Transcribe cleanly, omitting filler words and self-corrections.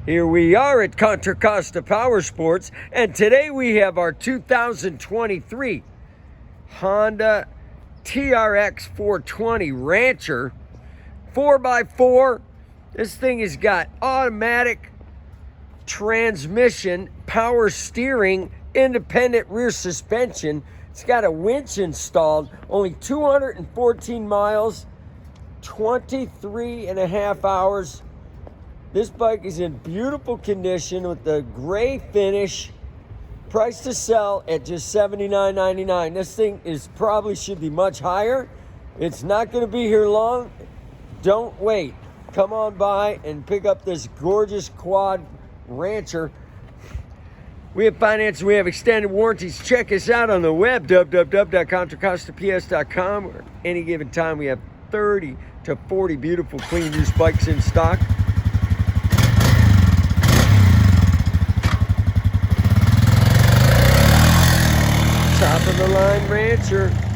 Here we are at Contra Costa Powersports, and today we have our 2023 Honda TRX 420 Rancher 4x4. This thing has got automatic transmission, power steering, independent rear suspension. It's got a winch installed, only 214 miles, 23 and a half hours. This bike is in beautiful condition with the gray finish. Price to sell at just $79.99. This thing probably should be much higher. It's not going to be here long. Don't wait. Come on by and pick up this gorgeous quad Rancher. We have finance, we have extended warranties. Check us out on the web, www.contracostaps.com. Any given time, we have 30 to 40 beautiful, clean, used bikes in stock. Top of the line Rancher.